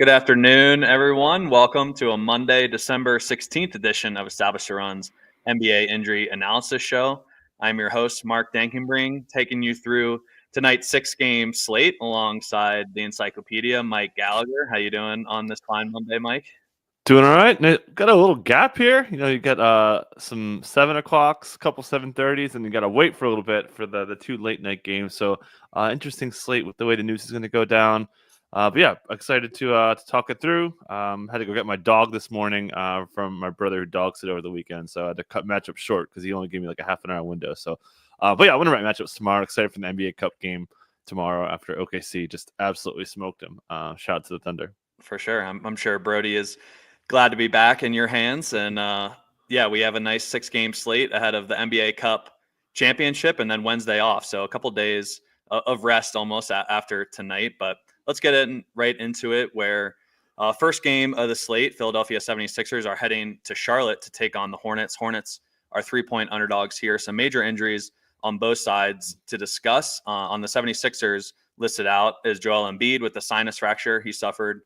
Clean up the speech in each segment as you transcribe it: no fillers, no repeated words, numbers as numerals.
Good afternoon, everyone. Welcome to a Monday, December 16th edition of Establish the Run's NBA Injury Analysis Show. I'm your host, Mark Dankenbring, taking you through tonight's six-game slate alongside the encyclopedia, Mike Gallagher. How you doing on this fine Monday, Mike? Doing all right. Got a little gap here. You got some 7 o'clocks, a couple 7:30s, and you got to wait for a little bit for the two late night games. So interesting slate with the way the news is going to go down. But yeah, excited to talk it through. Had to go get my dog this morning from my brother who dog sit over the weekend. So I had to cut matchup short because he only gave me like a half an hour window. So, but yeah, I want to write matchups tomorrow. Excited for the NBA Cup game tomorrow after OKC just absolutely smoked him. Shout out to the Thunder. For sure. I'm sure Brody is glad to be back in your hands. And yeah, we have a nice 6-game slate ahead of the NBA Cup championship and then Wednesday off. So a couple days of rest almost after tonight. But let's get right into it where first game of the slate, Philadelphia 76ers are heading to Charlotte to take on the Hornets. Hornets are 3-point underdogs here. Some major injuries on both sides to discuss. On the 76ers, listed out is Joel Embiid with the sinus fracture he suffered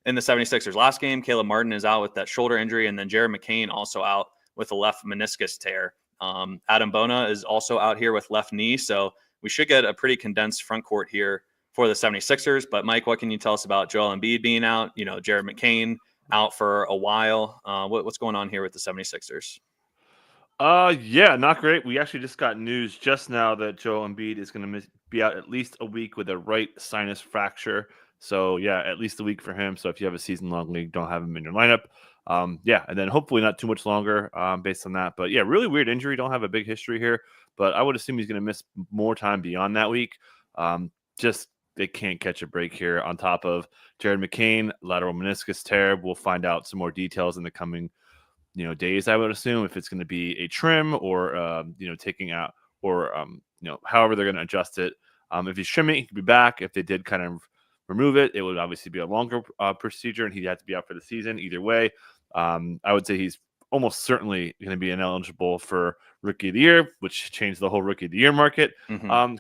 in the 76ers last game. Caleb Martin is out with that shoulder injury, and then Jared McCain also out with a left meniscus tear. Adam Bona is also out here with left knee, so we should get a pretty condensed front court here for the 76ers. But Mike, what can you tell us about Joel Embiid being out? You know, Jared McCain out for a while. What's going on here with the 76ers? Yeah, not great. We actually just got news just now that Joel Embiid is going to be out at least a week with a right sinus fracture. So yeah, at least a week for him. So if you have a season-long league, don't have him in your lineup. Yeah, and then hopefully not too much longer based on that. But yeah, really weird injury. Don't have a big history here, but I would assume he's going to miss more time beyond that week. Just they can't catch a break here. On top of Jared McCain, lateral meniscus tear. We'll find out some more details in the coming days. I would assume if it's going to be a trim or taking out or however they're going to adjust it. If he's trimming, he could be back. If they did kind of remove it, it would obviously be a longer procedure, and he'd have to be out for the season. Either way, I would say he's almost certainly going to be ineligible for Rookie of the Year, which changed the whole Rookie of the Year market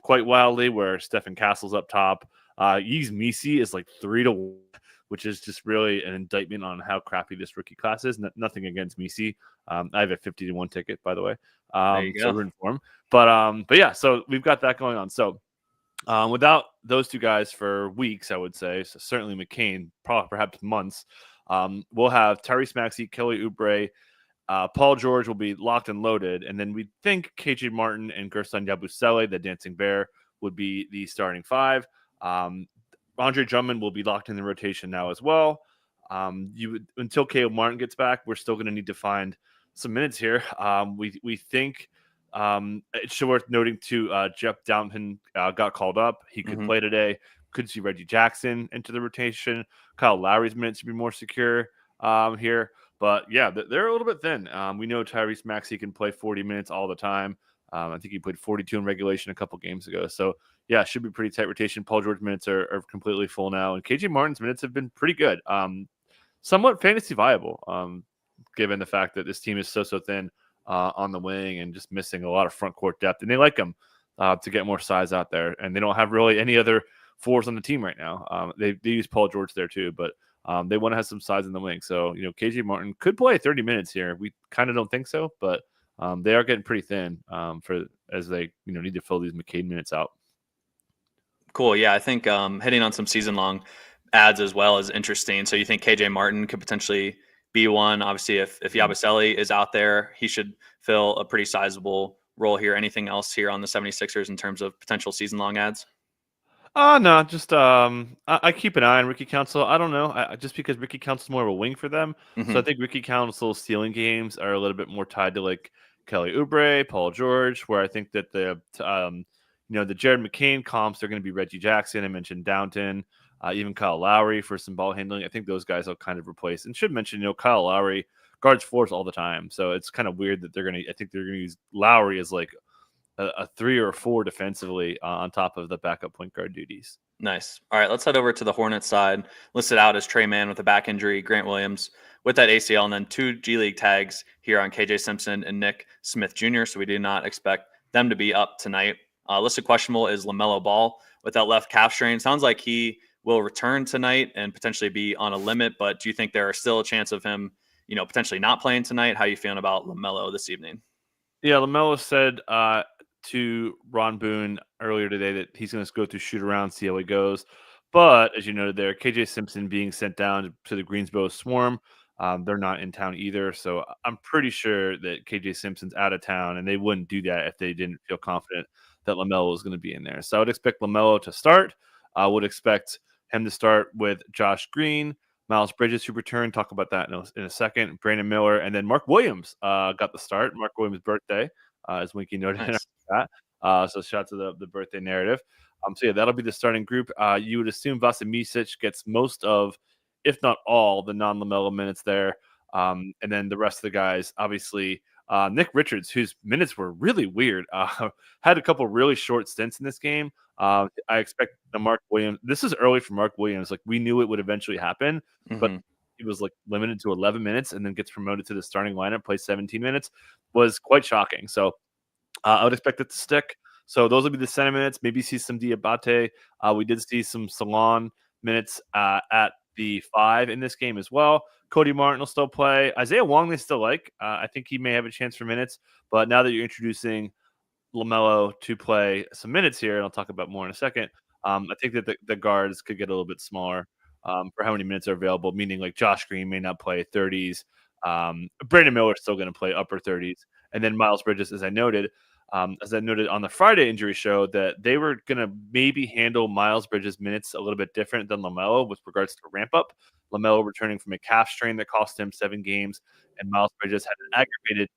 quite wildly, where Stephen Castle's up top. Yves Missi is like 3-1, which is just really an indictment on how crappy this rookie class is. Nothing against Missi. I have a 50-1 ticket, by the way. So we're in form. But yeah, so we've got that going on. So without those two guys for weeks, I would say, so certainly McCain, perhaps months, we'll have Tyrese Maxey, Kelly Oubre, Paul George will be locked and loaded, and then we think KJ Martin and Gerson Yabusele, the Dancing Bear, would be the starting five. Andre Drummond will be locked in the rotation now as well. Until Caleb Martin gets back, we're still going to need to find some minutes here. We think it's worth noting too. Jeff Downton got called up. He could play today. Could see Reggie Jackson into the rotation. Kyle Lowry's minutes to be more secure here. But yeah, they're a little bit thin. We know Tyrese Maxey can play 40 minutes all the time. I think he played 42 in regulation a couple games ago. So yeah, should be pretty tight rotation. Paul George minutes are completely full now, and KJ Martin's minutes have been pretty good. Somewhat fantasy viable, given the fact that this team is so thin on the wing and just missing a lot of front court depth. And they like him to get more size out there, and they don't have really any other fours on the team right now. They use Paul George there too, but they want to have some size in the wing. So KJ Martin could play 30 minutes here. We kind of don't think so, but they are getting pretty thin as they need to fill these McCain minutes out. Cool. Yeah, I think hitting on some season-long ads as well is interesting. So you think KJ Martin could potentially be one? Obviously, if Yabusele is out there, he should fill a pretty sizable role here. Anything else here on the 76ers in terms of potential season-long ads? No, just I keep an eye on Ricky Council. I don't know, just because Ricky Council's more of a wing for them. So I think Ricky Council's stealing games are a little bit more tied to like Kelly Oubre, Paul George, where I think that the Jared McCain comps are going to be Reggie Jackson. I mentioned Downton, even Kyle Lowry for some ball handling. I think those guys will kind of replace. And should mention, Kyle Lowry guards fours all the time, so it's kind of weird that I think they're going to use Lowry as like a 3 or 4 defensively on top of the backup point guard duties. Nice. All right, let's head over to the Hornets side. Listed out as Trey Mann with a back injury, Grant Williams with that ACL, and then 2 G League tags here on KJ Simpson and Nick Smith Jr., so we do not expect them to be up tonight. Listed questionable is LaMelo Ball with that left calf strain. Sounds like he will return tonight and potentially be on a limit. But do you think there are still a chance of him, potentially not playing tonight? How are you feeling about LaMelo this evening? Yeah, LaMelo said to Ron Boone earlier today that he's going to go through shoot around, see how he goes. But as you noted there, KJ Simpson being sent down to the Greensboro Swarm, they're not in town either. So I'm pretty sure that KJ Simpson's out of town, and they wouldn't do that if they didn't feel confident that LaMelo was going to be in there. So I would expect LaMelo to start. I would expect him to start with Josh Green, Miles Bridges, who returned. Talk about that in a second. Brandon Miller, and then Mark Williams got the start. Mark Williams' birthday, as Winky noted in Nice. that. So shout out to the birthday narrative. So yeah, that'll be the starting group. You would assume Vasa Micic gets most of, if not all, the non-LaMelo minutes there. And then the rest of the guys, obviously, Nick Richards, whose minutes were really weird, had a couple really short stints in this game. I expect the Mark Williams. This is early for Mark Williams. Like, we knew it would eventually happen, but he was like limited to 11 minutes and then gets promoted to the starting lineup, plays 17 minutes, was quite shocking. So I would expect it to stick. So those will be the center minutes. Maybe see some Diabate. We did see some Salon minutes at the 5 in this game as well. Cody Martin will still play. Isaiah Wong they still like. I think he may have a chance for minutes. But now that you're introducing LaMelo to play some minutes here, and I'll talk about more in a second, I think that the guards could get a little bit smaller for how many minutes are available, meaning like Josh Green may not play 30s. Brandon Miller is still going to play upper 30s. And then Miles Bridges, as I noted on the Friday injury show, that they were going to maybe handle Miles Bridges' minutes a little bit different than LaMelo with regards to ramp up. LaMelo returning from a calf strain that cost him 7 games, and Miles Bridges had an aggravated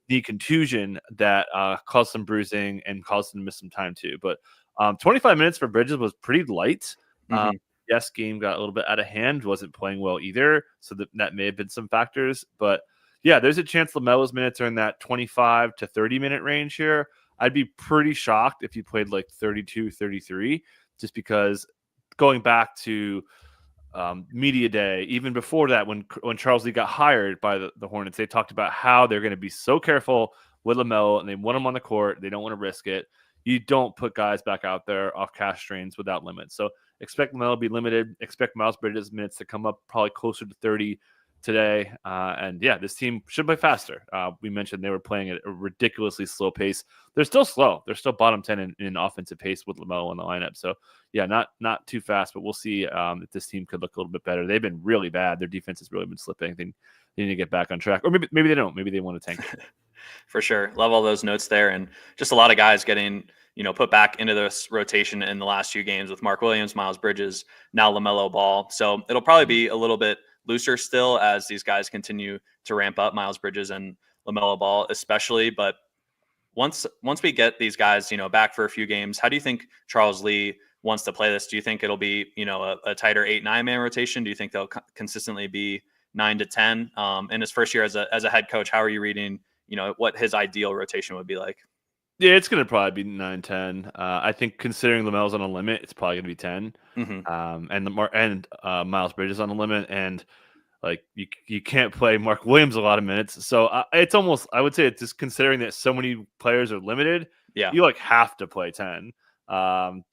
knee contusion that caused some bruising and caused him to miss some time too. But 25 minutes for Bridges was pretty light. Yes, game got a little bit out of hand, wasn't playing well either, so that may have been some factors. But yeah, there's a chance LaMelo's minutes are in that 25 to 30 minute range here. I'd be pretty shocked if he played like 32, 33, just because going back to media day, even before that, when Charles Lee got hired by the Hornets, they talked about how they're going to be so careful with LaMelo, and they want him on the court. They don't want to risk it. You don't put guys back out there off cash strains without limits. So expect LaMelo to be limited. Expect Miles Bridges' minutes to come up probably closer to 30 today. And yeah, this team should play faster. We mentioned they were playing at a ridiculously slow pace. They're still slow. They're still bottom 10 in offensive pace with LaMelo in the lineup. So yeah, not too fast, but we'll see if this team could look a little bit better. They've been really bad. Their defense has really been slipping. They need to get back on track, or maybe they don't. Maybe they want to tank it. For sure. Love all those notes there. And just a lot of guys getting, put back into this rotation in the last few games with Mark Williams, Miles Bridges, now LaMelo Ball. So it'll probably be a little bit looser still as these guys continue to ramp up, Miles Bridges and LaMelo Ball especially. But once we get these guys, back for a few games, how do you think Charles Lee wants to play this? Do you think it'll be, a tighter 8-9 man rotation? Do you think they'll consistently be 9 to 10 in his first year as a head coach? How are you reading, what his ideal rotation would be like? Yeah, it's going to probably be 9-10. I think considering LaMelo's on a limit, it's probably going to be 10. And Miles Bridges on a limit, and like you can't play Mark Williams a lot of minutes. So it's almost, I would say, it's just considering that so many players are limited. Yeah, you like have to play 10.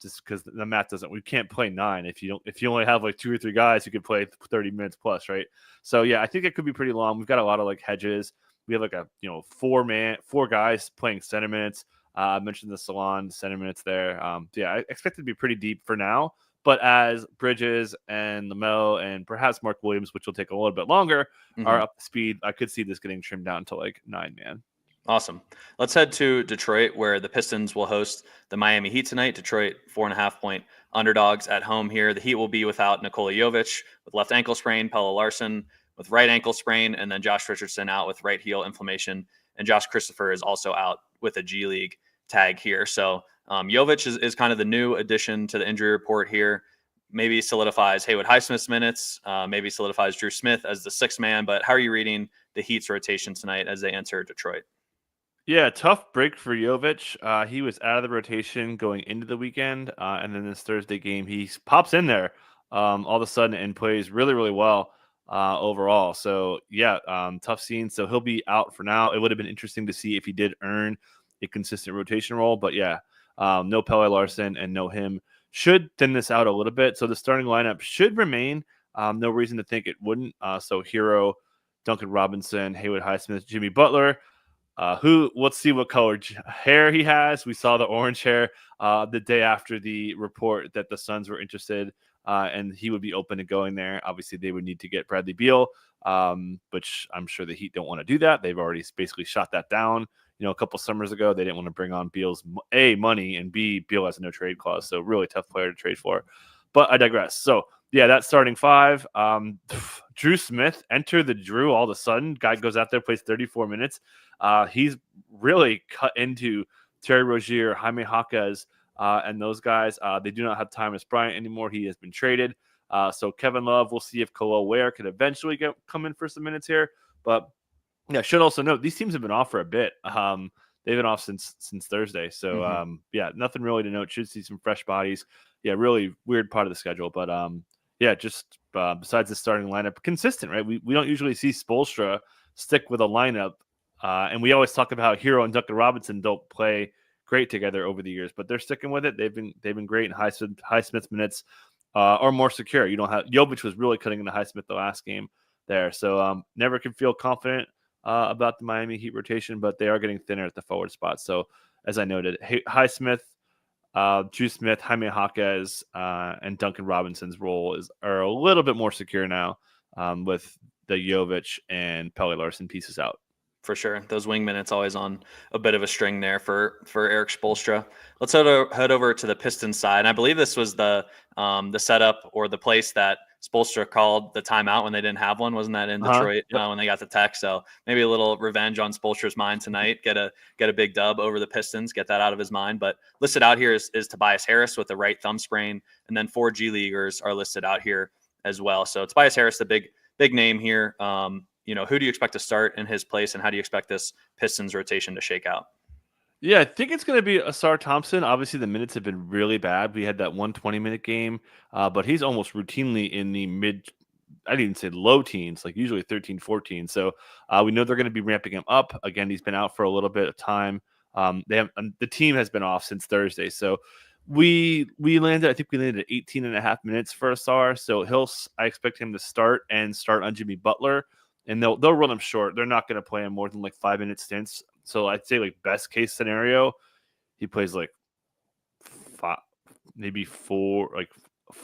Just because the math doesn't. We can't play 9 if you only have like 2 or 3 guys who could play 30 minutes plus, right? So yeah, I think it could be pretty long. We've got a lot of like hedges. We have like a 4 guys playing center minutes. I mentioned the Salon center minutes there. Yeah, I expect it to be pretty deep for now. But as Bridges and LaMelo and perhaps Mark Williams, which will take a little bit longer, are up to speed, I could see this getting trimmed down to like 9 man. Awesome. Let's head to Detroit, where the Pistons will host the Miami Heat tonight. Detroit 4.5-point underdogs at home here. The Heat will be without Nikola Jovic with left ankle sprain, Pelle Larsson with right ankle sprain, and then Josh Richardson out with right heel inflammation. And Josh Christopher is also out with a G League tag here. So Jovic is kind of the new addition to the injury report here. Maybe solidifies Haywood Highsmith's minutes, maybe solidifies Drew Smith as the 6th man. But how are you reading the Heat's rotation tonight as they enter Detroit? Yeah, tough break for Jovic. He was out of the rotation going into the weekend, and then this Thursday game, he pops in there all of a sudden and plays really, really well overall. So yeah, tough scene. So he'll be out for now. It would have been interesting to see if he did earn a consistent rotation role, but yeah, no Pelle Larsson and no him should thin this out a little bit. So the starting lineup should remain. No reason to think it wouldn't. So Hero, Duncan Robinson, Haywood Highsmith, Jimmy Butler. Let's see what color hair he has. We saw the orange hair the day after the report that the Suns were interested, and he would be open to going there. Obviously, they would need to get Bradley Beal, which I'm sure the Heat don't want to do that. They've already basically shot that down. A couple summers ago, they didn't want to bring on Beal's A, money, and B, Beal has a no trade clause. So really tough player to trade for. But I digress. So yeah, that's starting five. Drew Smith, enter the Drew all of a sudden. Guy goes out there, plays 34 minutes. He's really cut into Terry Rozier, Jaime Jaquez, and those guys. They do not have Thomas Bryant anymore. He has been traded. So Kevin Love, we'll see if Khalil Ware could eventually come in for some minutes here. But yeah, should also note these teams have been off for a bit. They've been off since Thursday. So yeah, nothing really to note. Should see some fresh bodies. Yeah, really weird part of the schedule. But yeah, just besides the starting lineup, consistent, right? We don't usually see Spoelstra stick with a lineup. And we always talk about how Hero and Duncan Robinson don't play great together over the years, but they're sticking with it. They've been great in Highsmith's minutes are more secure. You don't have Jovic was really cutting into Highsmith the last game there. So never can feel confident about the Miami Heat rotation, but they are getting thinner at the forward spot. So as I noted, Highsmith, Drew Smith, Jaime Jaquez, and Duncan Robinson's role are a little bit more secure now with the Jovic and Pelle Larsson pieces out. For sure. Those wing minutes always on a bit of a string there for Eric Spoelstra. Let's head over to the Pistons side. I believe this was the setup or the place that Spoelstra called the timeout when they didn't have one. Wasn't that in Detroit when they got the text? So maybe a little revenge on Spoelstra's mind tonight. Get a big dub over the Pistons. Get that out of his mind. But listed out here is Tobias Harris with a right thumb sprain, and then 4 G Leaguers are listed out here as well. So Tobias Harris, the big name here. Who do you expect to start in his place, and how do you expect this Pistons rotation to shake out? Yeah, I think it's going to be Asar Thompson. Obviously, the minutes have been really bad. We had that 120-minute game, but he's almost routinely in the I didn't even say low teens, like usually 13, 14. So we know they're going to be ramping him up. Again, he's been out for a little bit of time. The team has been off since Thursday. So we landed at 18 and a half minutes for Asar. So I expect him to start on Jimmy Butler. And they'll run him short. They're not going to play him more than like 5-minute stints. So I'd say like best case scenario, he plays like maybe 4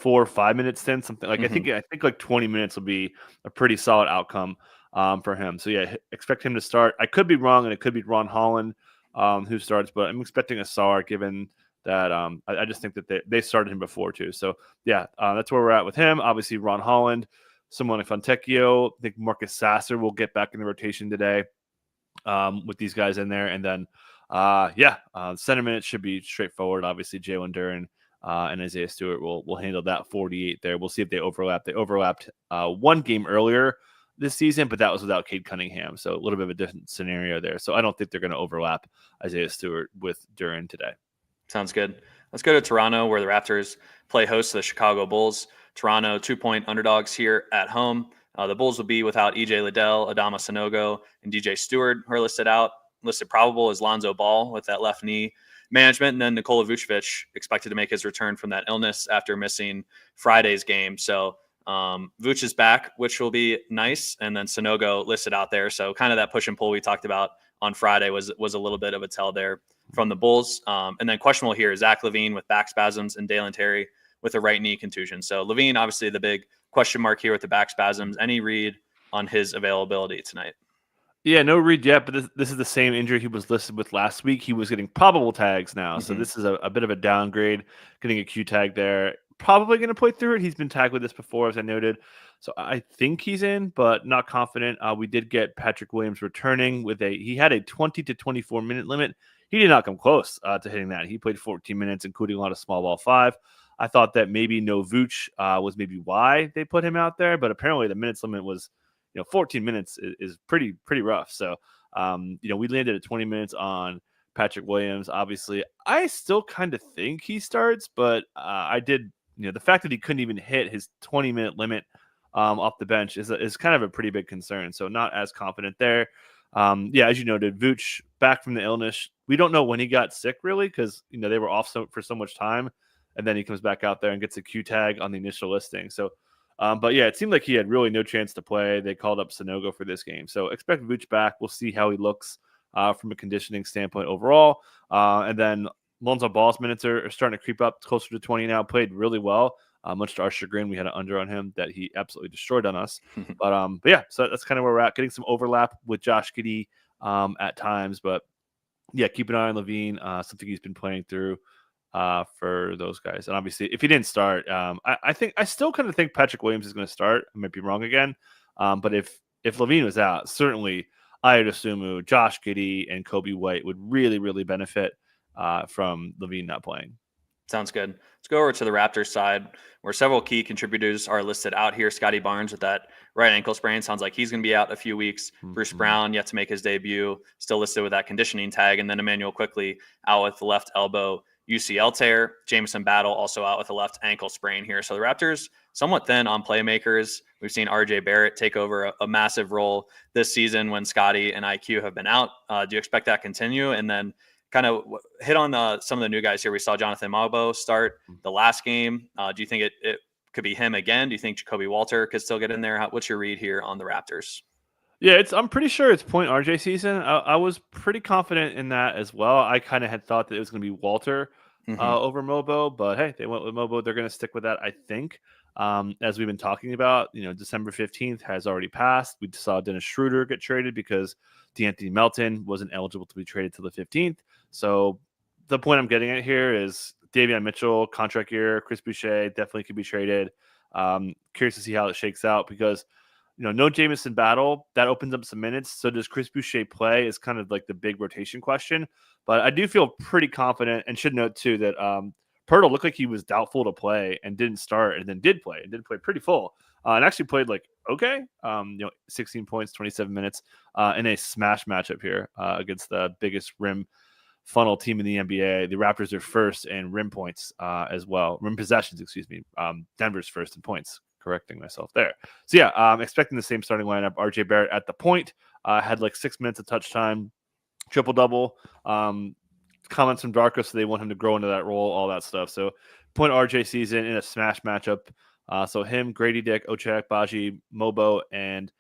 or 5-minute stints, something like I think like 20 minutes will be a pretty solid outcome for him. So yeah, expect him to start. I could be wrong, and it could be Ron Holland who starts, but I'm expecting Asar given that I just think that they started him before too. So yeah, that's where we're at with him. Obviously Ron Holland. Someone like Fontecchio, I think Marcus Sasser will get back in the rotation today with these guys in there. And then, center minutes should be straightforward. Obviously, Jalen Duren and Isaiah Stewart will handle that 48 there. We'll see if they overlap. They overlapped one game earlier this season, but that was without Cade Cunningham. So a little bit of a different scenario there. So I don't think they're going to overlap Isaiah Stewart with Duren today. Sounds good. Let's go to Toronto, where the Raptors play host to the Chicago Bulls. Toronto 2-point underdogs here at home. The Bulls will be without EJ Liddell, Adama Sanogo, and DJ Stewart, who are listed out. Listed probable is Lonzo Ball with that left knee management, and then Nikola Vucevic expected to make his return from that illness after missing Friday's game. So Vuce is back, which will be nice, and then Sanogo listed out there. So kind of that push and pull we talked about on Friday was a little bit of a tell there from the Bulls. And then questionable here is Zach LaVine with back spasms and Dalen Terry with a right knee contusion. So LaVine, obviously the big question mark here with the back spasms. Any read on his availability tonight? Yeah, no read yet, but this is the same injury he was listed with last week. He was getting probable tags now. So this is a bit of a downgrade, getting a Q tag there. Probably going to play through it. He's been tagged with this before, as I noted. So I think he's in, but not confident. We did get Patrick Williams returning he had a 20 to 24 minute limit. He did not come close to hitting that. He played 14 minutes, including a lot of small ball 5. I thought that maybe no Vooch was maybe why they put him out there, but apparently the minutes limit was, 14 minutes is pretty rough. So, we landed at 20 minutes on Patrick Williams. Obviously, I still kind of think he starts, but I did, the fact that he couldn't even hit his 20-minute limit off the bench is kind of a pretty big concern. So not as confident there. As you noted, Vooch back from the illness. We don't know when he got sick really because, they were off for so much time. and then he comes back out there and gets a Q tag on the initial listing. So, but yeah, it seemed like he had really no chance to play. They called up Sonogo for this game. So expect Vooch back. We'll see how he looks from a conditioning standpoint overall. And then Lonzo Ball's minutes are starting to creep up closer to 20 now. Played really well. Much to our chagrin, we had an under on him that he absolutely destroyed on us. But yeah, so that's kind of where we're at. Getting some overlap with Josh Giddey at times, but yeah, keep an eye on Levine. Something he's been playing through for those guys. And obviously, if he didn't start, I still kind of think Patrick Williams is going to start. I might be wrong again, but if Levine was out, certainly Ayo Dosunmu, Josh Giddey, and Kobe White would really benefit from Levine not playing. Sounds good. Let's go over to the Raptors side, where several key contributors are listed out here. Scotty Barnes with that right ankle sprain. Sounds like he's going to be out a few weeks. Bruce Brown yet to make his debut, still listed with that conditioning tag. And then Emmanuel Quickly out with the left elbow UCL tear. Jamison Battle also out with a left ankle sprain here. So the Raptors somewhat thin on playmakers. We've seen RJ Barrett take over a massive role this season when Scotty and IQ have been out. Do you expect that to continue? And then kind of hit on some of the new guys here. We saw Jonathan Mabo start the last game. Do you think it could be him again? Do you think Jacoby Walter could still get in there? What's your read here on the Raptors? Yeah, I'm pretty sure it's point RJ season. I was pretty confident in that as well. I kind of had thought that it was going to be Walter over Mobo, but hey, they went with Mobo. They're going to stick with that, I think. As we've been talking about, December 15th has already passed. We saw Dennis Schroeder get traded because DeAnthony Melton wasn't eligible to be traded till the 15th. So the point I'm getting at here is Davion Mitchell, contract year, Chris Boucher definitely could be traded. Curious to see how it shakes out because, no Jamison Battle, that opens up some minutes. So does Chris Boucher play is kind of like the big rotation question. But I do feel pretty confident and should note too that Pirtle looked like he was doubtful to play and didn't start and then did play pretty full and actually played like okay. 16 points, 27 minutes in a smash matchup here against the biggest rim funnel team in the NBA. The Raptors are first in rim points as well. Rim possessions, excuse me. Denver's first in points. Correcting myself there. So yeah, expecting the same starting lineup. RJ Barrett at the point had like 6 minutes of touch time, triple double. Comments from Darko, so they want him to grow into that role, all that stuff. So point RJ season in a smash matchup. So him, Grady Dick, Ochai Agbaji, Mobo, and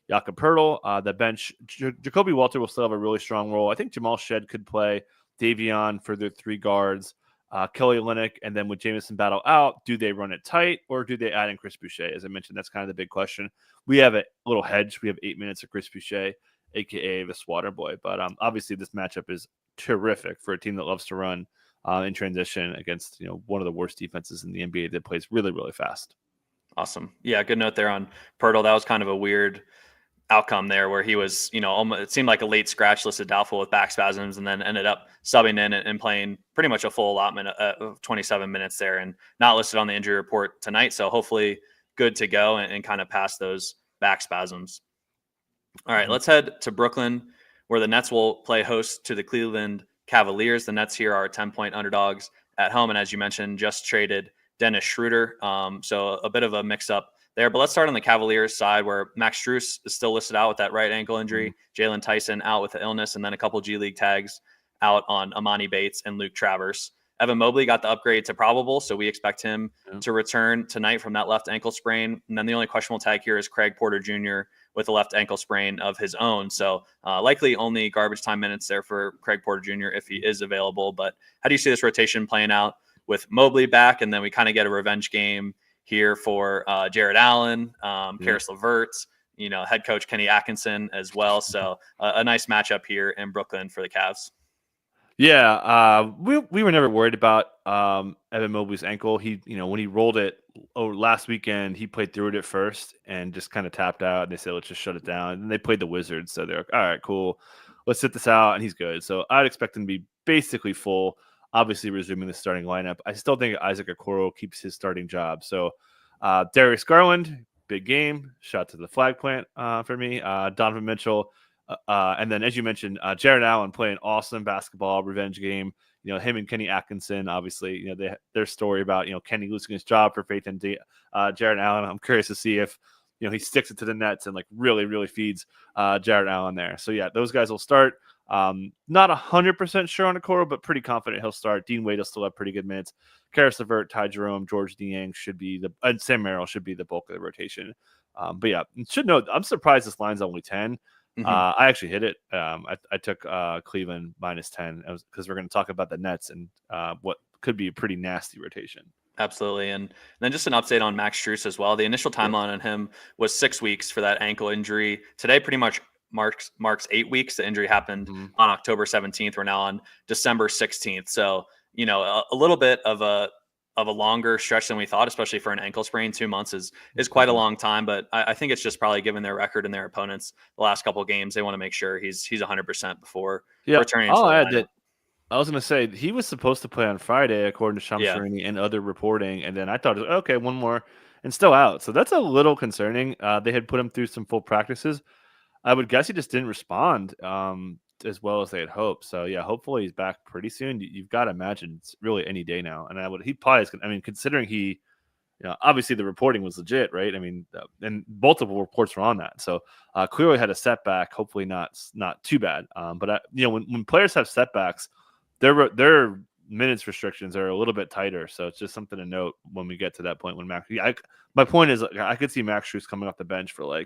Jakob Poeltl. The bench, Jacoby Walter will still have a really strong role. I think Jamal Shed could play. Davion for their three guards. Kelly Olynyk, and then with Jamison Battle out, do they run it tight or do they add in Chris Boucher? As I mentioned, that's kind of the big question. We have a little hedge. We have 8 minutes of Chris Boucher, a.k.a. the Swatter Boy. But obviously this matchup is terrific for a team that loves to run in transition against one of the worst defenses in the NBA that plays really fast. Awesome. Yeah, good note there on Poeltl. That was kind of a weird outcome there where he was, almost, it seemed like a late scratch listed doubtful with back spasms and then ended up subbing in and playing pretty much a full allotment of 27 minutes there and not listed on the injury report tonight. So hopefully good to go and kind of pass those back spasms. All right, let's head to Brooklyn where the Nets will play host to the Cleveland Cavaliers. The Nets here are 10-point underdogs at home. And as you mentioned, just traded Dennis Schroeder. So a bit of a mix up there, but let's start on the Cavaliers side where Max Strus is still listed out with that right ankle injury. Jalen Tyson out with the illness, and then a couple G League tags out on Amani Bates and Luke Travers. Evan Mobley got the upgrade to probable, so we expect him to return tonight from that left ankle sprain. And then the only questionable tag here is Craig Porter Jr. with a left ankle sprain of his own. So likely only garbage time minutes there for Craig Porter Jr. if he is available. But how do you see this rotation playing out with Mobley back? And then we kind of get a revenge game here for Jared Allen, Karis LeVert, head coach Kenny Atkinson as well. So a nice matchup here in Brooklyn for the Cavs. Yeah, we were never worried about Evan Mobley's ankle. He, when he rolled it last weekend, he played through it at first and just kind of tapped out. And they said, let's just shut it down. And they played the Wizards. So they're like, all right, cool. Let's sit this out. And he's good. So I'd expect him to be basically full. Obviously resuming the starting lineup. I still think Isaac Okoro keeps his starting job. So Darius Garland, big game, shot to the flag plant for me. Donovan Mitchell, and then as you mentioned, Jared Allen playing awesome basketball, revenge game. Him and Kenny Atkinson, obviously, their story about Kenny losing his job for faith in Jared Allen. I'm curious to see if he sticks it to the Nets and like really feeds Jared Allen there. So yeah, those guys will start. Not 100% sure on Okoro, but pretty confident he'll start. Dean Wade will still have pretty good minutes. Karis LeVert, Ty Jerome, George Niang should be and Sam Merrill should be the bulk of the rotation. But yeah, should note, I'm surprised this line's only 10. I actually hit it. I took Cleveland -10 because we're going to talk about the Nets and what could be a pretty nasty rotation. Absolutely. And then just an update on Max Strus as well. The initial timeline on him was 6 weeks for that ankle injury. Today pretty much marks 8 weeks. The injury happened on October 17th. We're now on December 16th. So, a little bit of a longer stretch than we thought, especially for an ankle sprain. 2 months is quite a long time, but I think it's just probably given their record and their opponents the last couple of games. They want to make sure he's 100% before returning. I'll add that. I was going to say he was supposed to play on Friday, according to Shamsherini and other reporting. And then I thought, okay, one more and still out. So that's a little concerning. They had put him through some full practices. I would guess he just didn't respond as well as they had hoped. So yeah, hopefully he's back pretty soon. You've got to imagine it's really any day now. And he probably is. I mean, considering he, obviously the reporting was legit, right? I mean, and multiple reports were on that. So clearly had a setback. Hopefully not too bad. But when players have setbacks, their minutes restrictions are a little bit tighter. So it's just something to note when we get to that point when Max. My point is, I could see Max Strus coming off the bench for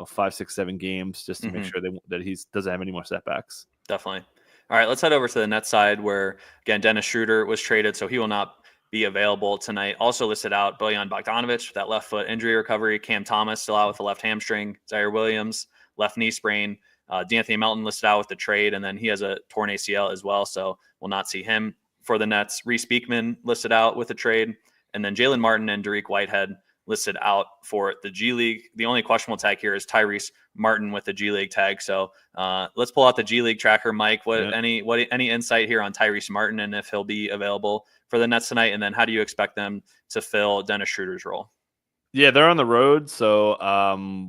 5, 6, 7 games just to make sure that he doesn't have any more setbacks. Definitely. All right, let's head over to the Nets side where, again, Dennis Schroeder was traded, so he will not be available tonight. Also listed out, Bojan Bogdanovic, that left foot injury recovery. Cam Thomas still out with the left hamstring. Zaire Williams, left knee sprain. D'Anthony Melton listed out with the trade, and then he has a torn ACL as well, so we'll not see him for the Nets. Reese Beekman listed out with the trade, and then Jalen Martin and Dariq Whitehead listed out for the G League. The only questionable tag here is Tyrese Martin with the G League tag. So let's pull out the G League tracker, Mike. Any insight here on Tyrese Martin and if he'll be available for the Nets tonight? And then how do you expect them to fill Dennis Schroeder's role? Yeah, they're on the road, so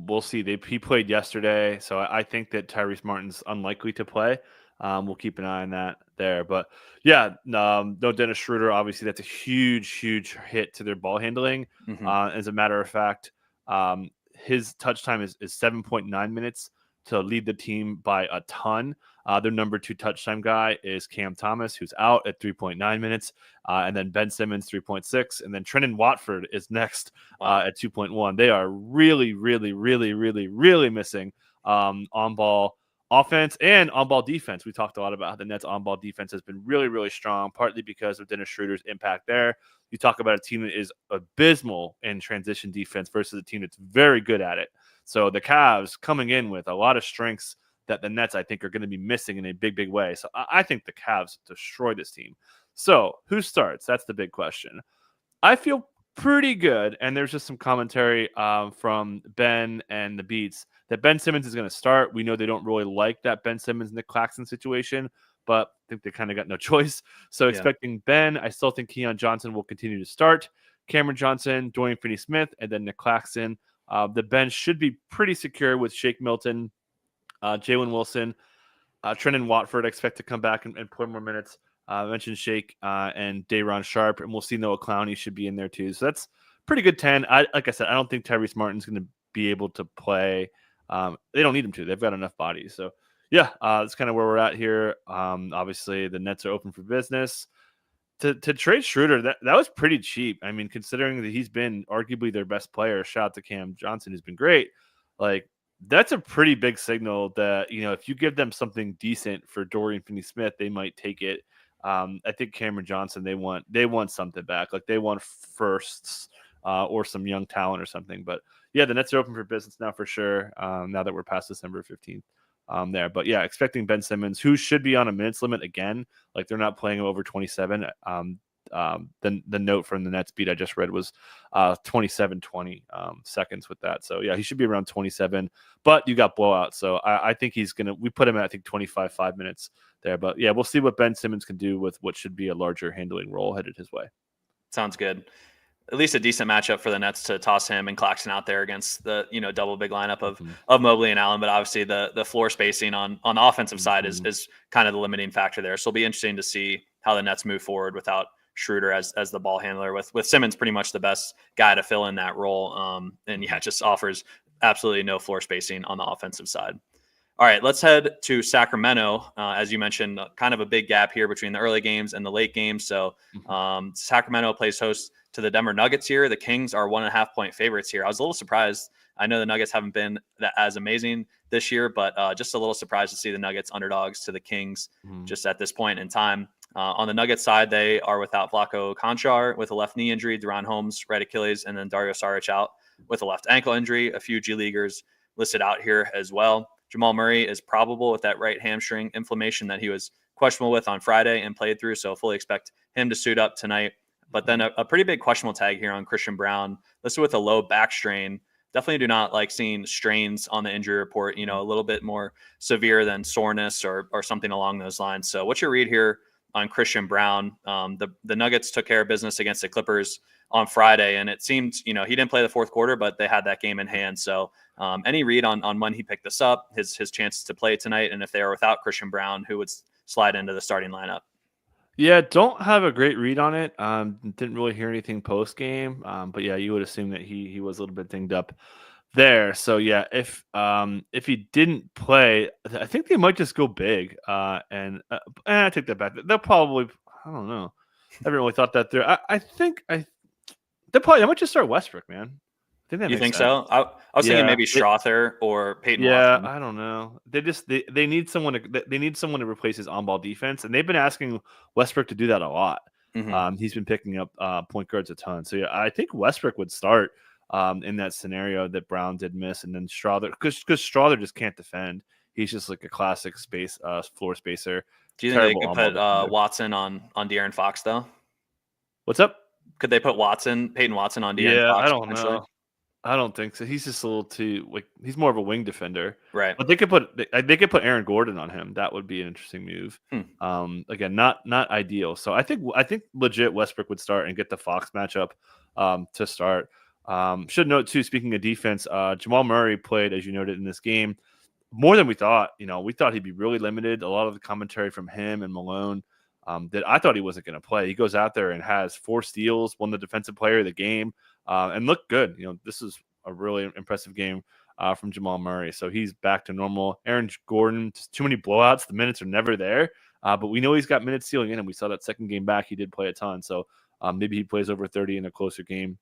we'll see. He played yesterday, so I think that Tyrese Martin's unlikely to play. We'll keep an eye on that there. But yeah, no Dennis Schroeder. Obviously, that's a huge hit to their ball handling. As a matter of fact, his touch time is 7.9 minutes to lead the team by a ton. Their number 2 touch time guy is Cam Thomas, who's out at 3.9 minutes. And then Ben Simmons, 3.6. And then Trendon Watford is next at 2.1. They are really missing on-ball offense and on-ball defense. We talked a lot about how the Nets on-ball defense has been really strong, partly because of Dennis Schroeder's impact there. You talk about a team that is abysmal in transition defense versus a team that's very good at it. So the Cavs coming in with a lot of strengths that the Nets, I think, are going to be missing in a big way. So I think the Cavs destroy this team. So who starts? That's the big question. I feel pretty good, and there's just some commentary from Ben and the Beats that Ben Simmons is going to start. We know they don't really like that Ben Simmons, Nick Claxton situation, but I think they kind of got no choice. So expecting Ben, I still think Keon Johnson will continue to start. Cameron Johnson, Dorian Finney-Smith, and then Nick Claxton. The bench should be pretty secure with Shake Milton, Jalen Wilson, Trendon Watford. I expect to come back and play more minutes. I mentioned Shake and Day'Ron Sharp, and we'll see Noah Clowney should be in there too. So that's pretty good 10. Like I said, I don't think Tyrese Martin's going to be able to play. They don't need him to. They've got enough bodies. So yeah, that's kind of where we're at here. Obviously, the Nets are open for business. To trade Schroeder, that was pretty cheap. I mean, considering that he's been arguably their best player, shout out to Cam Johnson, who's been great. Like, that's a pretty big signal that, if you give them something decent for Dorian Finney-Smith, they might take it. I think Cameron Johnson, they want something back. Like, they want firsts or some young talent or something. But yeah, the Nets are open for business now for sure. Now that we're past December 15th. There. But yeah, expecting Ben Simmons, who should be on a minutes limit again. Like, they're not playing over 27. The note from the Nets beat I just read was 27-20 seconds with that. So yeah, he should be around 27, but you got blowout. So I think we put him at, I think, 25 minutes there. But yeah, we'll see what Ben Simmons can do with what should be a larger handling role headed his way. Sounds good. At least a decent matchup for the Nets to toss him and Claxton out there against the double big lineup of Mobley and Allen. But obviously the floor spacing on the offensive side is kind of the limiting factor there. So it'll be interesting to see how the Nets move forward without Schroeder as the ball handler, with Simmons pretty much the best guy to fill in that role. And yeah, just offers absolutely no floor spacing on the offensive side. All right, let's head to Sacramento. As you mentioned, kind of a big gap here between the early games and the late games. So Sacramento plays host to the Denver Nuggets here. The Kings are 1.5-point favorites here. I was a little surprised. I know the Nuggets haven't been as amazing this year, but just a little surprised to see the Nuggets underdogs to the Kings just at this point in time. On the Nuggets side, they are without Vlatko Konchar with a left knee injury, De'Ron Holmes, right Achilles, and then Dario Saric out with a left ankle injury. A few G Leaguers listed out here as well. Jamal Murray is probable with that right hamstring inflammation that he was questionable with on Friday and played through, so fully expect him to suit up tonight. But then a pretty big questionable tag here on Christian Brown, listed with a low back strain. Definitely do not like seeing strains on the injury report, a little bit more severe than soreness or something along those lines. So what's your read here on Christian Brown? The Nuggets took care of business against the Clippers on Friday, and it seemed, he didn't play the fourth quarter, but they had that game in hand. So any read on when he picked this up, his chances to play tonight, and if they are without Christian Brown, who would slide into the starting lineup? Yeah, don't have a great read on it. Didn't really hear anything post game, but yeah, you would assume that he was a little bit dinged up there. So yeah, if he didn't play, I think they might just go big. And I take that back. They'll probably, I don't know. I haven't really thought that through. I think they might just start Westbrook, man. I think that You makes think sense. so? I was thinking maybe Strother or Peyton Watson. I don't know. They need someone to replace his on-ball defense, and they've been asking Westbrook to do that a lot. He's been picking up point guards a ton. So yeah, I think Westbrook would start in that scenario that Brown did miss, and then Strother, because Strother just can't defend. He's just like a classic floor spacer. Do you think they could put Watson on De'Aaron Fox though? What's up? Could they put Peyton Watson on De'Aaron Fox? I don't know. I don't think so. He's just a little too he's more of a wing defender, right? But they could put Aaron Gordon on him. That would be an interesting move. Again, not ideal. So I think legit Westbrook would start and get the Fox matchup to start. Should note too. Speaking of defense, Jamal Murray played, as you noted, in this game more than we thought. We thought he'd be really limited. A lot of the commentary from him and Malone that I thought he wasn't going to play. He goes out there and has 4 steals, won the defensive player of the game. And look good. This is a really impressive game from Jamal Murray. So he's back to normal. Aaron Gordon, just too many blowouts. The minutes are never there. But we know he's got minutes stealing in, and we saw that second game back. He did play a ton. So maybe he plays over 30 in a closer game.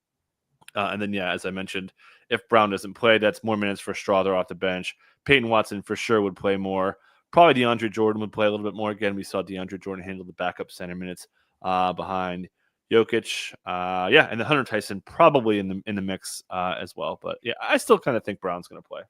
And then, yeah, as I mentioned, if Brown doesn't play, that's more minutes for Strother off the bench. Peyton Watson for sure would play more. Probably DeAndre Jordan would play a little bit more. Again, we saw DeAndre Jordan handle the backup center minutes behind Jokic, and then Hunter Tyson probably in the mix as well. But yeah, I still kind of think Brown's going to play.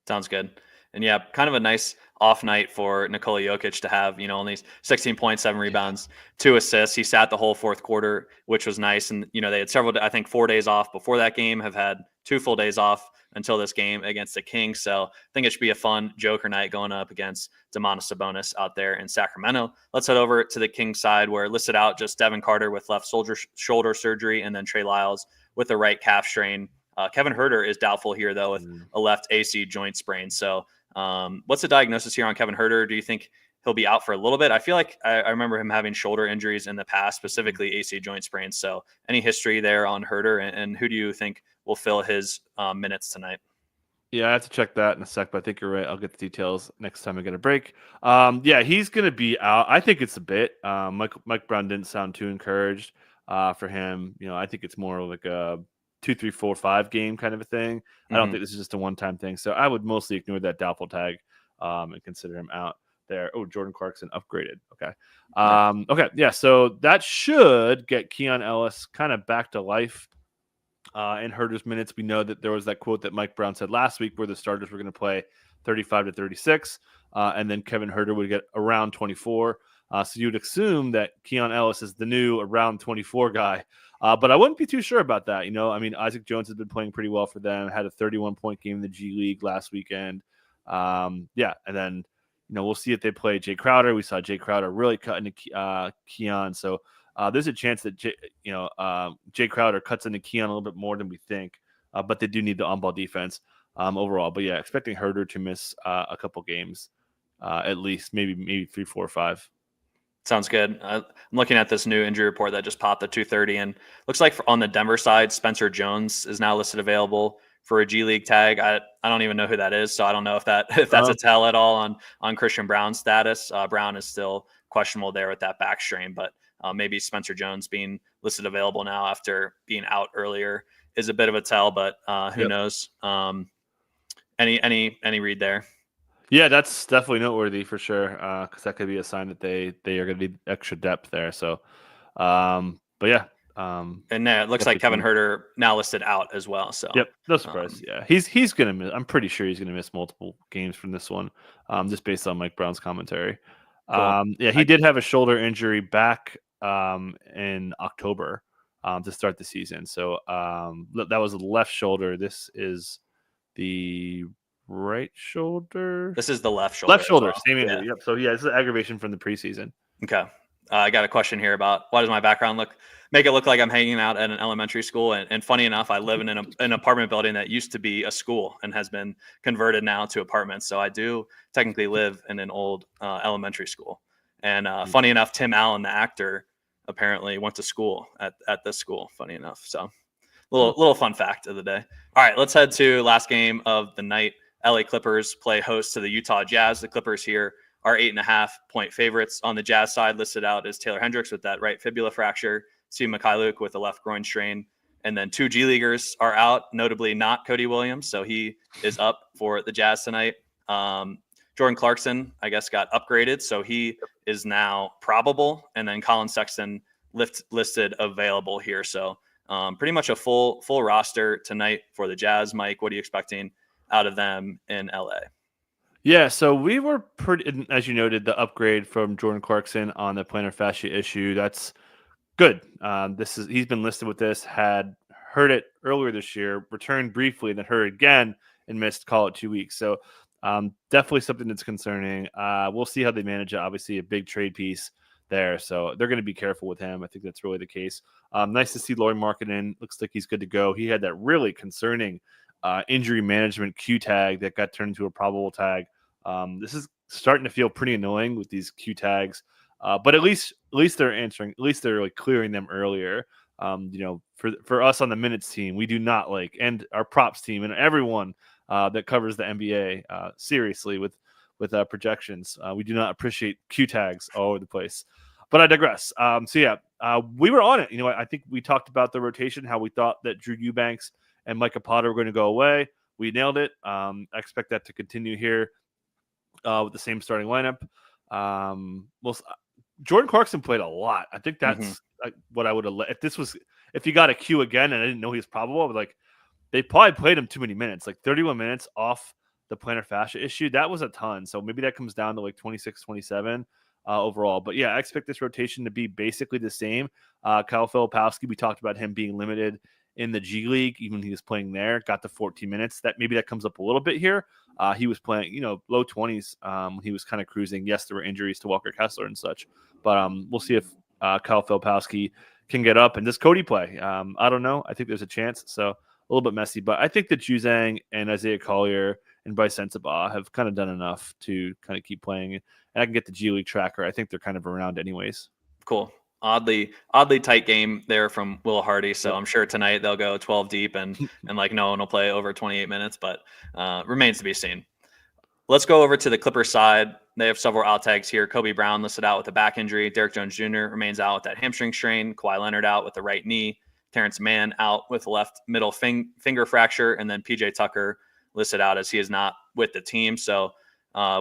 Sounds good. And yeah, kind of a nice off night for Nikola Jokic to have, only 16 points, 7 rebounds, 2 assists. He sat the whole fourth quarter, which was nice. And, they had 4 days off before that game, have had 2 full days off until this game against the Kings. So I think it should be a fun Joker night going up against Domantas Sabonis out there in Sacramento. Let's head over to the Kings side, where listed out just Devin Carter with left shoulder surgery, and then Trey Lyles with the right calf strain. Kevin Huerter is doubtful here, though, with a left AC joint sprain. So what's the diagnosis here on Kevin Huerter? Do you think he'll be out for a little bit? I feel like I remember him having shoulder injuries in the past, specifically AC joint sprains. So any history there on Huerter, and who do you think will fill his minutes tonight? Yeah, I have to check that in a sec, but I think you're right. I'll get the details next time I get a break. He's going to be out. I think it's a bit. Mike Brown didn't sound too encouraged for him. I think it's more like a 2, 3, 4, 5 game kind of a thing. I don't think this is just a one-time thing. So I would mostly ignore that doubtful tag and consider him out there. Oh, Jordan Clarkson upgraded. Okay. So that should get Keon Ellis kind of back to life in Huerter's minutes. We know that there was that quote that Mike Brown said last week where the starters were going to play 35 to 36, and then Kevin Huerter would get around 24. So you'd assume that Keon Ellis is the new around 24 guy. But I wouldn't be too sure about that. Isaac Jones has been playing pretty well for them, had a 31-point game in the G League last weekend. And then, we'll see if they play Jay Crowder. We saw Jay Crowder really cut into Keon. So there's a chance that Jay Crowder cuts into Keon a little bit more than we think. But they do need the on-ball defense overall. But yeah, expecting Huerter to miss a couple games, at least maybe 3, 4, 5. Sounds good. I'm looking at this new injury report that just popped at 2:30, and looks like on the Denver side, Spencer Jones is now listed available for a G League tag. I don't even know who that is, so I don't know if that's a tell at all on Christian Brown's status. Brown is still questionable there with that back strain, but maybe Spencer Jones being listed available now after being out earlier is a bit of a tell, but who knows? Any read there? Yeah, that's definitely noteworthy for sure, because that could be a sign that they are going to need extra depth there. So, but yeah. And it looks like Kevin Huerter now listed out as well. So yep, no surprise. Yeah, he's going to miss. I'm pretty sure he's going to miss multiple games from this one, just based on Mike Brown's commentary. Cool. Yeah, he did have a shoulder injury back in October to start the season. So that was the left shoulder. This is the right shoulder. This is the left shoulder. Left shoulder, same injury. Yep. So yeah, this is aggravation from the preseason. Okay. I got a question here about why does my background make it look like I'm hanging out at an elementary school? And funny enough, I live in an apartment building that used to be a school and has been converted now to apartments. So I do technically live in an old elementary school. And funny enough, Tim Allen, the actor, apparently went to school at this school. Funny enough. So little fun fact of the day. All right, let's head to last game of the night. LA Clippers play host to the Utah Jazz. The Clippers here are 8.5-point favorites. On the Jazz side, listed out is Taylor Hendricks with that right fibula fracture, Steve Mikhailuk with a left groin strain, and then 2 G Leaguers are out, notably not Cody Williams, so he is up for the Jazz tonight. Jordan Clarkson, I guess, got upgraded, so he is now probable, and then Colin Sexton listed available here. So pretty much a full roster tonight for the Jazz. Mike, what are you expecting out of them in LA? Yeah, so we were pretty, as you noted, the upgrade from Jordan Clarkson on the plantar fascia issue. That's good. He's been listed with this, had heard it earlier this year, returned briefly, then heard again and missed, call it 2 weeks. So definitely something that's concerning. We'll see how they manage it. Obviously, a big trade piece there, so they're going to be careful with him. I think that's really the case. Nice to see Lauri Markkanen. Looks like he's good to go. He had that really concerning injury management Q tag that got turned into a probable tag. This is starting to feel pretty annoying with these Q tags, but at least they're answering. At least they're like clearing them earlier. For us on the minutes team, we do not like, and our props team and everyone that covers the NBA seriously with projections. We do not appreciate Q tags all over the place. But I digress. We were on it. I think we talked about the rotation, how we thought that Drew Eubanks and Micah Potter were going to go away. We nailed it. I expect that to continue here with the same starting lineup. Jordan Clarkson played a lot. I think that's what I would have if you got a Q again and I didn't know he was probable, I would they probably played him too many minutes, like 31 minutes off the plantar fascia issue. That was a ton. So maybe that comes down to like 26, 27 overall. But yeah, I expect this rotation to be basically the same. Kyle Filipowski, we talked about him being limited in the G League, even he was playing there, got to 14 minutes. That comes up a little bit here. He was playing, low 20s. He was kind of cruising. Yes, there were injuries to Walker Kessler and such, but we'll see if Kyle Filipowski can get up. And does Cody play? I don't know. I think there's a chance. So a little bit messy, but I think that Juzang and Isaiah Collier and Bryce Sensabaugh have kind of done enough to kind of keep playing. And I can get the G League tracker. I think they're kind of around anyways. Cool. Oddly tight game there from Will Hardy. So I'm sure tonight they'll go 12 deep and no one will play over 28 minutes, but remains to be seen. Let's go over to the Clippers side. They have several out tags here. Kobe Brown listed out with a back injury. Derek Jones Jr. remains out with that hamstring strain. Kawhi Leonard out with the right knee. Terrence Mann out with a left middle finger fracture. And then PJ Tucker listed out as he is not with the team. So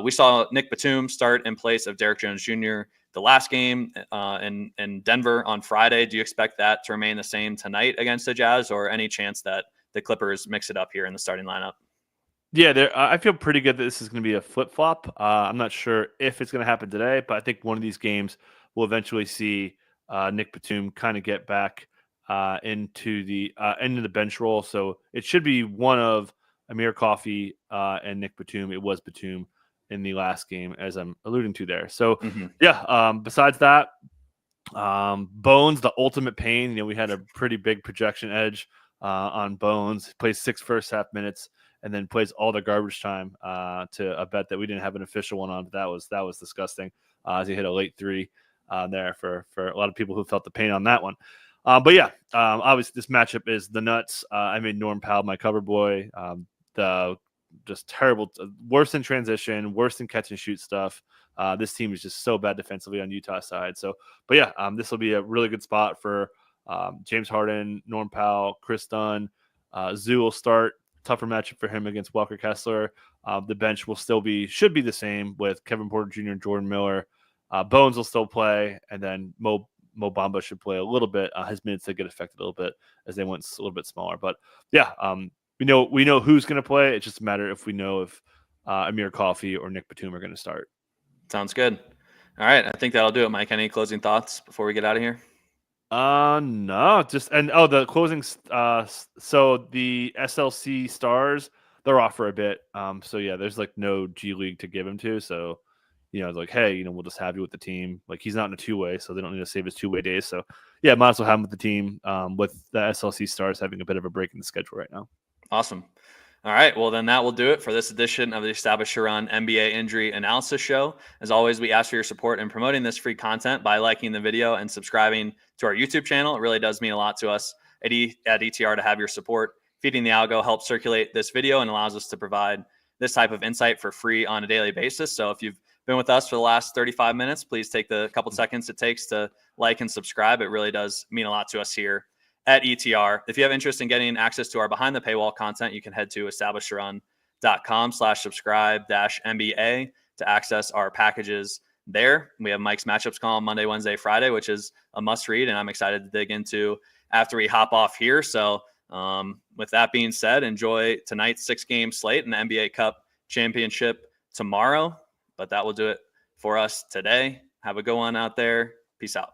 we saw Nick Batum start in place of Derek Jones Jr. the last game in Denver on Friday. Do you expect that to remain the same tonight against the Jazz, or any chance that the Clippers mix it up here in the starting lineup? Yeah, I feel pretty good that this is going to be a flip-flop. I'm not sure if it's going to happen today, but I think one of these games we'll eventually see Nick Batum kind of get back into the bench role. So it should be one of Amir Coffey and Nick Batum. It was Batum in the last game, as I'm alluding to there. So, besides that, Bones, the ultimate pain. We had a pretty big projection edge on Bones. Plays 6 first half minutes and then plays all the garbage time to a bet that we didn't have an official one on. But that was disgusting as he hit a late 3 there for a lot of people who felt the pain on that one. But yeah, obviously this matchup is the nuts. I made Norm Powell my cover boy. The just terrible, worse in transition, worse in catch and shoot stuff. This team is just so bad defensively on Utah's side. So, but yeah, this will be a really good spot for James Harden, Norm Powell, Chris Dunn. Zoo will start. Tougher matchup for him against Walker Kessler. The bench should be the same with Kevin Porter Jr. and Jordan Miller. Bones will still play, and then Mo Bamba should play a little bit. His minutes did get affected a little bit as they went a little bit smaller. But yeah, we know who's going to play. It's just a matter if we know if Amir Coffey or Nick Batum are going to start. Sounds good. All right, I think that'll do it, Mike. Any closing thoughts before we get out of here? No, the closing. So the SLC stars, they're off for a bit. So yeah, there's like no G League to give him to. So, like, hey, we'll just have you with the team. Like, he's not in a 2-way, so they don't need to save his 2-way days. So yeah, might as well have him with the team. With the SLC stars having a bit of a break in the schedule right now. Awesome. All right, well, then that will do it for this edition of the Establish Your Run NBA Injury Analysis Show. As always, we ask for your support in promoting this free content by liking the video and subscribing to our YouTube channel. It really does mean a lot to us at ETR to have your support. Feeding the algo helps circulate this video and allows us to provide this type of insight for free on a daily basis. So if you've been with us for the last 35 minutes, please take the couple seconds it takes to like and subscribe. It really does mean a lot to us here at ETR. If you have interest in getting access to our behind the paywall content, you can head to establishyourrun.com/subscribe-MBA to access our packages there. We have Mike's matchups column Monday, Wednesday, Friday, which is a must read, and I'm excited to dig into after we hop off here. So with that being said, enjoy tonight's 6-game slate and the NBA Cup championship tomorrow. But that will do it for us today. Have a good one out there. Peace out.